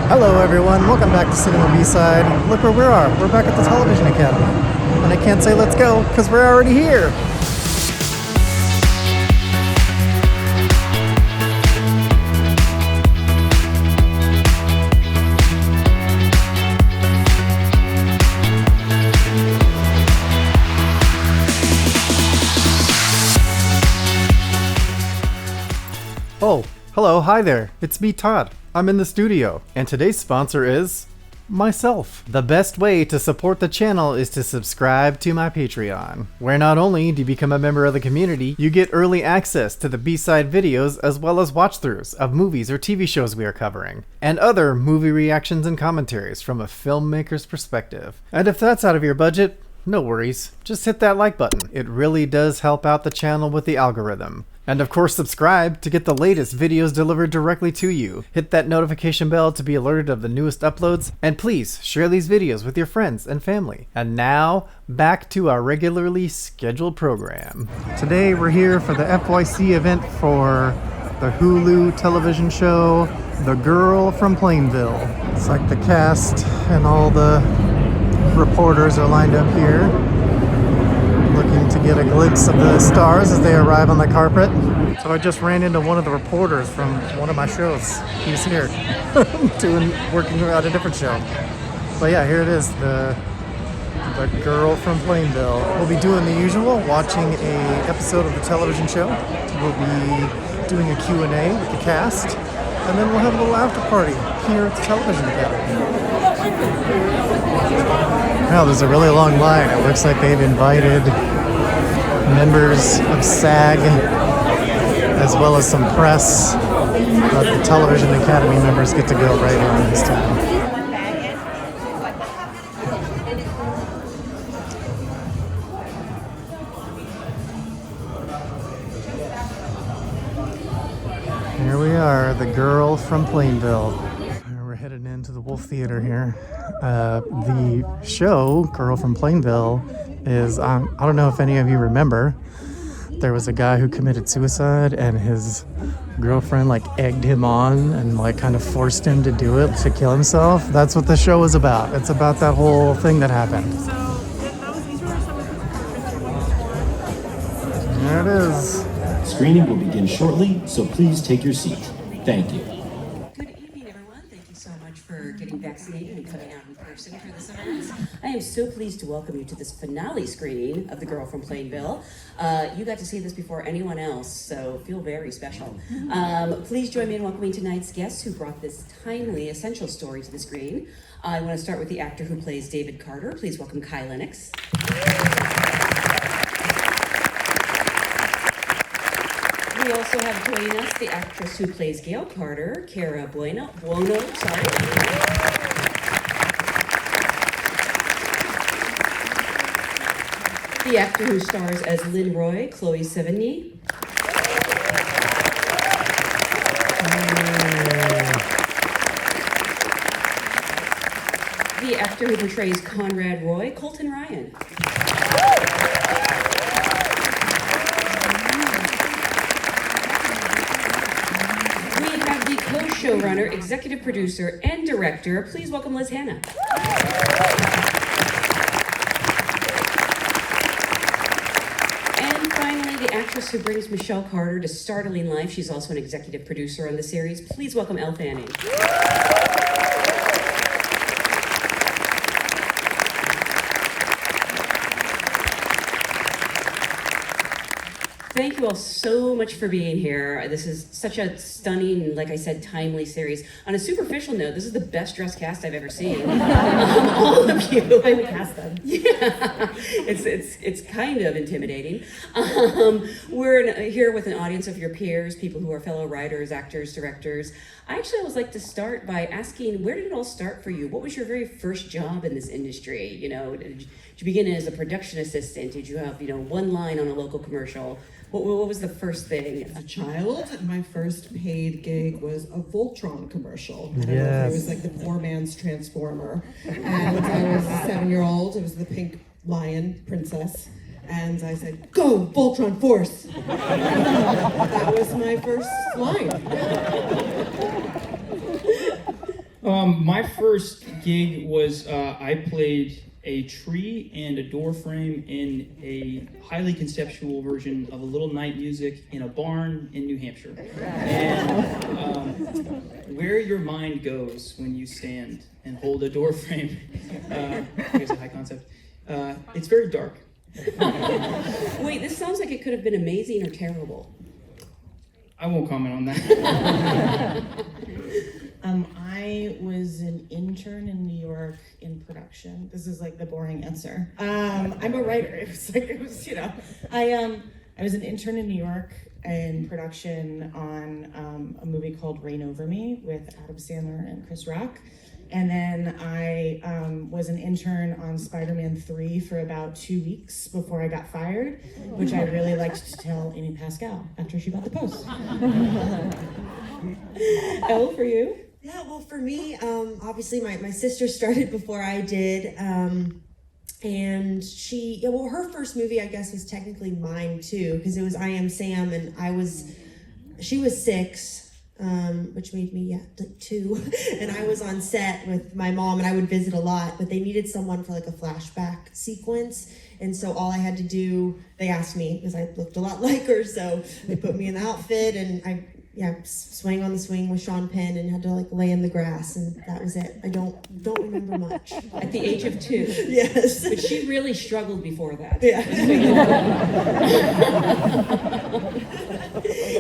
Hello everyone, welcome back to Cinema B-Side. Look where we are, we're back at the Television Academy. And I can't say let's go, because we're already here. Oh, hello, hi there, it's me Todd. I'm in the studio, and today's sponsor is myself. The best way to support the channel is to subscribe to my Patreon, where not only do you become a member of the community, you get early access to the B-side videos as well as watch-throughs of movies or TV shows we are covering, and other movie reactions and commentaries from a filmmaker's perspective. And if that's out of your budget, no worries, just hit that like button. It really does help out the channel with the algorithm. And of course subscribe to get the latest videos delivered directly to you. Hit that notification bell to be alerted of the newest uploads, and please share these videos with your friends and family. And now, back to our regularly scheduled program. Today we're here for the FYC event for the Hulu television show, The Girl from Plainville. It's like the cast and all the reporters are lined up here, looking to get a glimpse of the stars as they arrive on the carpet. So I just ran into one of the reporters from one of my shows. He's here, working at a different show. But yeah, here it is, the Girl from Plainville. We'll be doing the usual, watching a episode of the television show. We'll be doing a Q&A with the cast, and then we'll have a little after party here at the Television Academy. Wow, there's a really long line. It looks like they've invited members of SAG as well as some press, but the Television Academy members get to go right in this time. Here we are, The Girl from Plainville. We're headed into the Wolf Theater here. The show, Girl from Plainville, is, I don't know if any of you remember, there was a guy who committed suicide and his girlfriend egged him on and kind of forced him to do it, to kill himself. That's what the show is about. It's about that whole thing that happened. There it is. Screening will begin shortly, so please take your seat. Thank you. Good evening, everyone. Thank you so much for getting vaccinated and coming out in person for this event. I am so pleased to welcome you to this finale screening of The Girl from Plainville. You got to see this before anyone else, so feel very special. Please join me in welcoming tonight's guests who brought this timely, essential story to the screen. I want to start with the actor who plays David Carter. Please welcome Kai Lennox. We also have joining us the actress who plays Gail Carter, Cara Buono, The actor who stars as Lynn Roy, Chloe Sevigny. The actor who portrays Conrad Roy, Colton Ryan. Co-showrunner, executive producer, and director. Please welcome Liz Hannah. And finally, the actress who brings Michelle Carter to startling life. She's also an executive producer on the series. Please welcome Elle Fanning. Thank you all so much for being here. This is such a stunning, like I said, timely series. On a superficial note, this is the best dressed cast I've ever seen. All of you. I would cast them. Yeah, it's kind of intimidating. We're here with an audience of your peers, people who are fellow writers, actors, directors. I actually always like to start by asking, where did it all start for you? What was your very first job in this industry? Did you begin as a production assistant? Did you have, one line on a local commercial? What was the first thing? As a child, my first paid gig was a Voltron commercial. I don't know if it was like the poor man's Transformer. And I was a 7-year-old. It was the pink lion princess. And I said, "Go, Voltron Force!" That was my first line. My first gig was I played a tree and a door frame in a highly conceptual version of A Little Night Music in a barn in New Hampshire. And where your mind goes when you stand and hold a door frame, here's a high concept, it's very dark. Wait, this sounds like it could have been amazing or terrible. I won't comment on that. I was an intern in New York in production. This is like the boring answer. I'm a writer. It was I was an intern in New York in production on a movie called Reign Over Me with Adam Sandler and Chris Rock. And then I was an intern on Spider-Man 3 for about 2 weeks before I got fired, which I really liked to tell Amy Pascal after she bought the post. Elle, for you? Yeah, well, for me, obviously my sister started before I did, and her first movie, I guess, was technically mine too, because it was I Am Sam, and she was 6, which made me, like 2, and I was on set with my mom, and I would visit a lot, but they needed someone for like a flashback sequence, and so all I had to do, they asked me, because I looked a lot like her, so they put me in the outfit, and I swang on the swing with Sean Penn and had to like lay in the grass, and that was it. I don't remember much. At the age of 2. Yes. But she really struggled before that. Yeah.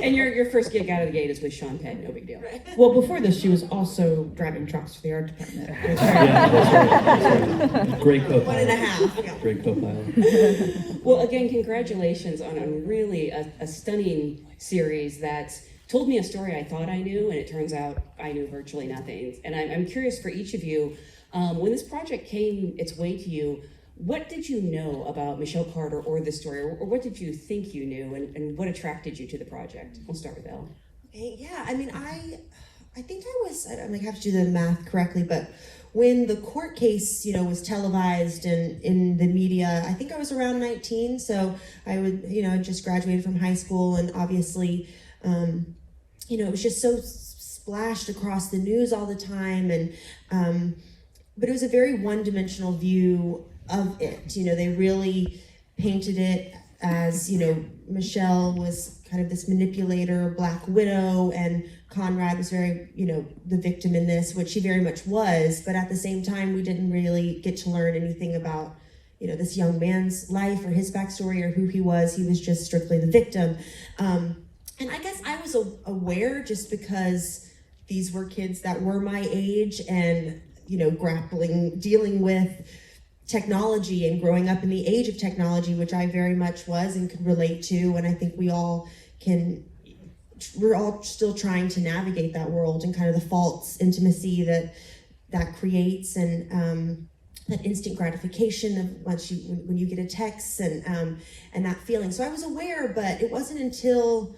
And your first gig out of the gate is with Sean Penn, no big deal. Well, before this, she was also driving trucks for the art department. Yeah, that's right. Great co-pilot. 1.5. Yeah. Great co-pilot. Well, again, congratulations on really a stunning series that told me a story I thought I knew, and it turns out I knew virtually nothing. And I'm curious for each of you, when this project came its way to you, what did you know about Michelle Carter or the story, or what did you think you knew, and what attracted you to the project? We'll start with Elle. Okay, yeah, I mean, I think I have to do the math correctly, but when the court case, was televised and in the media, I think I was around 19, so I would, just graduated from high school, and obviously, it was just so splashed across the news all the time, and but it was a very one-dimensional view of it. They really painted it as, Michelle was kind of this manipulator, Black Widow, and Conrad was very, the victim in this, which he very much was, but at the same time, we didn't really get to learn anything about, this young man's life or his backstory or who he was. He was just strictly the victim. And I guess I was aware just because these were kids that were my age and, dealing with technology and growing up in the age of technology, which I very much was and could relate to. And I think we're all still trying to navigate that world and kind of the false intimacy that creates, and that instant gratification of when you get a text and that feeling. So I was aware, but it wasn't until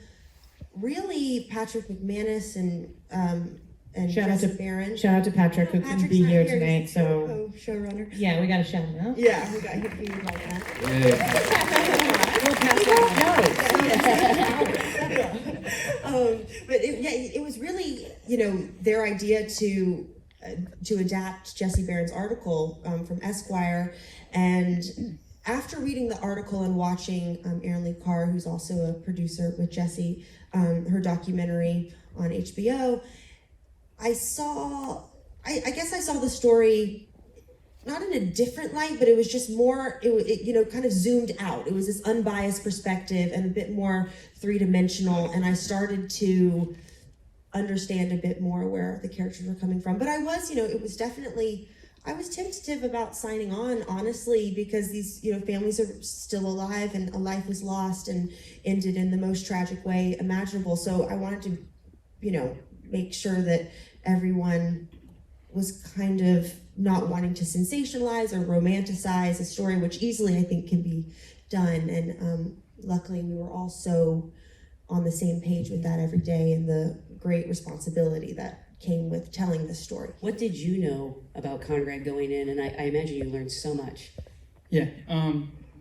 really Patrick McManus and Jesse Barron. Shout out to Patrick, who couldn't be here tonight. He's So showrunner. yeah, we got to shout him out. Yeah, we got him like that. But it was really, their idea to adapt Jesse Barron's article from Esquire, and after reading the article and watching Erin Lee Carr, who's also a producer with Jesse, her documentary on HBO, I guess I saw the story not in a different light, but it was just more, it kind of zoomed out. It was this unbiased perspective and a bit more three-dimensional, and I started to understand a bit more where the characters were coming from. But I was, it was definitely, I was tentative about signing on, honestly, because these, families are still alive and a life was lost and ended in the most tragic way imaginable. So I wanted to, make sure that everyone was kind of not wanting to sensationalize or romanticize a story, which easily I think can be done. And luckily we were all so on the same page with that every day, and the great responsibility that came with telling this story. What did you know about Conrad going in? And I imagine you learned so much. Yeah.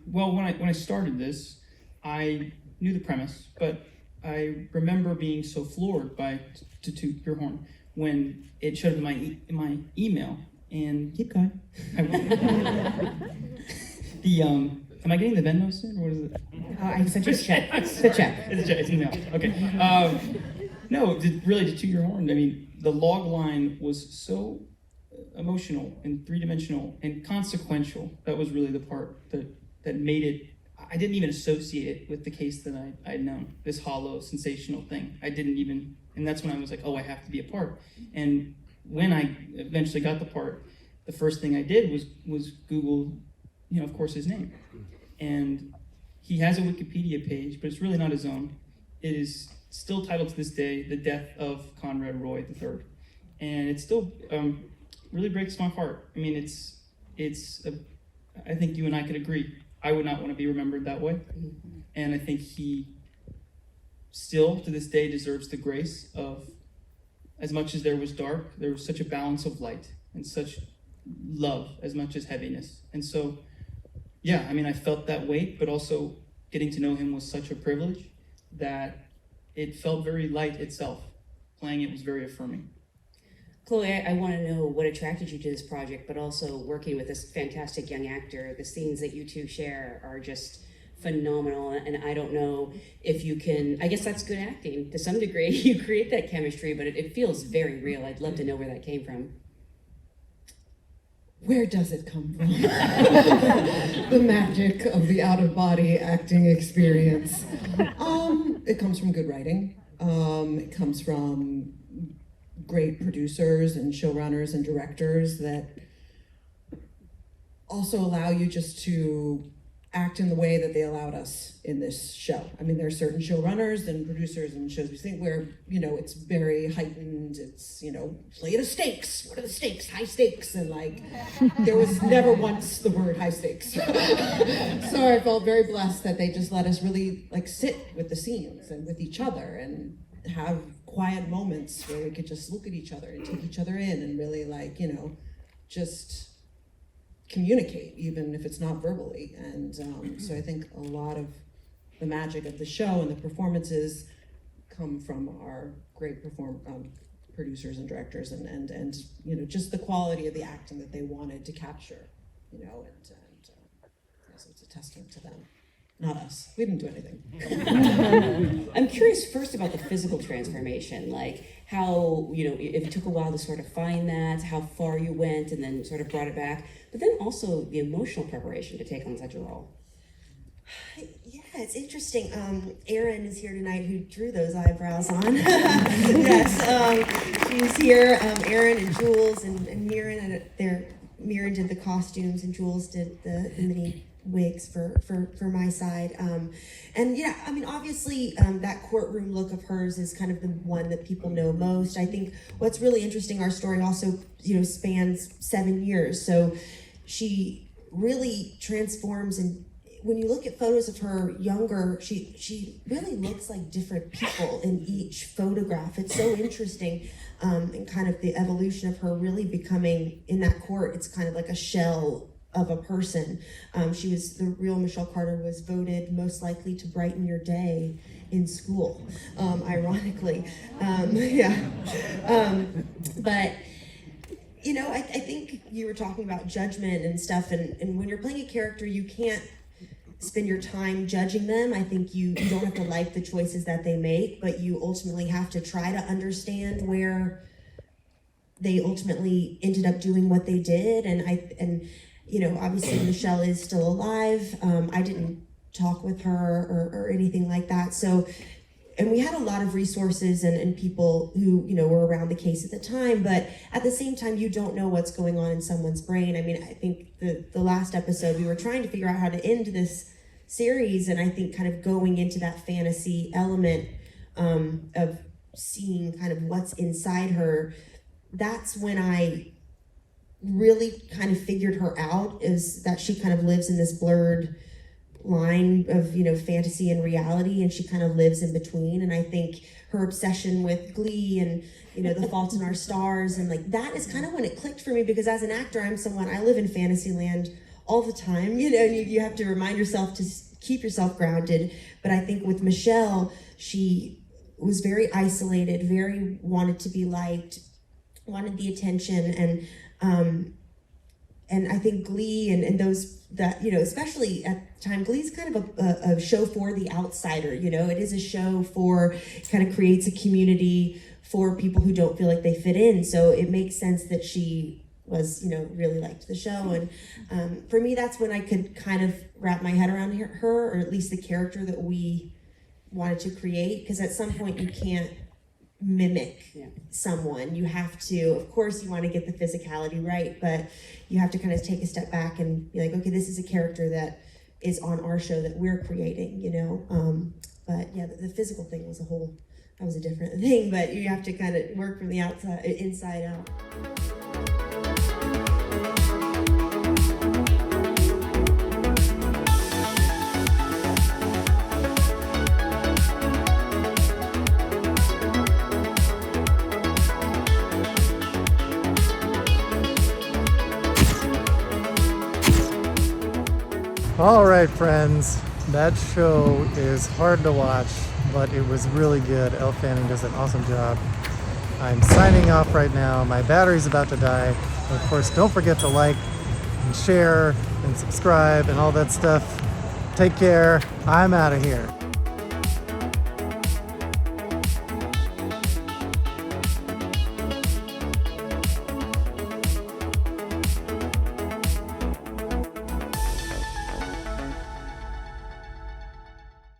Well, when I started this, I knew the premise, but I remember being so floored by, to toot your horn, when it showed up in my email. And Keep going. Am I getting the Venmo soon, or what is it? I sent you a check. It's a check. It's email. Okay. No, really, to toot your horn, I mean, the log line was so emotional and three-dimensional and consequential. That was really the part that made it. I didn't even associate it with the case that I'd known, this hollow, sensational thing. I didn't even, and that's when I was like, oh, I have to be a part. And when I eventually got the part, the first thing I did was Google, of course, his name. And he has a Wikipedia page, but it's really not his own. It is still titled to this day, The Death of Conrad Roy III. And it still really breaks my heart. I mean, I think you and I could agree. I would not want to be remembered that way. And I think he still, to this day, deserves the grace of, as much as there was dark, there was such a balance of light and such love as much as heaviness. And so, yeah, I mean, I felt that weight, but also getting to know him was such a privilege that it felt very light itself. Playing it was very affirming. Chloe, I want to know what attracted you to this project, but also working with this fantastic young actor. The scenes that you two share are just phenomenal, and I don't know if you can, I guess that's good acting to some degree. You create that chemistry, but it feels very real. I'd love to know where that came from. Where does it come from? The magic of the out-of-body acting experience. It comes from good writing. It comes from great producers and showrunners and directors that also allow you just to act in the way that they allowed us in this show. I mean, there are certain showrunners and producers and shows we think where, it's very heightened, it's, play the stakes. What are the stakes? High stakes. And there was never once the word high stakes. So I felt very blessed that they just let us really sit with the scenes and with each other and have quiet moments where we could just look at each other and take each other in and really just communicate, even if it's not verbally. And so I think a lot of the magic of the show and the performances come from our great producers and directors and just the quality of the acting that they wanted to capture, so it's a testament to them. Not us. We didn't do anything. I'm curious first about the physical transformation, how, if it took a while to sort of find that, how far you went and then sort of brought it back, but then also the emotional preparation to take on such a role. Yeah, it's interesting. Erin is here tonight, who drew those eyebrows on. Yes, she's here. Erin and Jules and Mirren, Mirren did the costumes and Jules did the mini wigs for my side. And yeah, I mean, obviously that courtroom look of hers is kind of the one that people know most. I think what's really interesting, our story also, spans 7 years. So she really transforms, and when you look at photos of her younger, she really looks like different people in each photograph. It's so interesting, and kind of the evolution of her really becoming, in that court, it's kind of like a shell of a person. The real Michelle Carter was voted most likely to brighten your day in school, ironically. But I think you were talking about judgment and stuff, and when you're playing a character, you can't spend your time judging them. I think you don't have to like the choices that they make, but you ultimately have to try to understand where they ultimately ended up doing what they did. And obviously Michelle is still alive. I didn't talk with her or anything like that. So, and we had a lot of resources and people who, were around the case at the time, but at the same time, you don't know what's going on in someone's brain. I mean, I think the last episode, we were trying to figure out how to end this series, and I think kind of going into that fantasy element of seeing kind of what's inside her, that's when I really kind of figured her out, is that she kind of lives in this blurred line of fantasy and reality, and she kind of lives in between. And I think her obsession with Glee and The Fault in Our Stars, and that is kind of when it clicked for me, because as an actor, I live in fantasy land all the time, and you have to remind yourself to keep yourself grounded. But I think with Michelle, she was very isolated, very wanted to be liked, wanted the attention, and I think Glee and those that, you know, especially at the time, Glee's kind of a show for the outsider, you know, it is a show for, kind of creates a community for people who don't feel like they fit in. So it makes sense that she was, you know, really liked the show. And for me, that's when I could kind of wrap my head around her, or at least the character that we wanted to create. Because at some point you can't mimic someone. You have to, of course, you want to get the physicality right, but you have to kind of take a step back and be like, okay, this is a character that is on our show that we're creating, you know. But yeah, the physical thing was that was a different thing, but you have to kind of work from the outside, inside out. All right, friends, that show is hard to watch, but it was really good. Elle Fanning does an awesome job. I'm signing off right now. My battery's about to die. Of course, don't forget to like and share and subscribe and all that stuff. Take care. I'm out of here.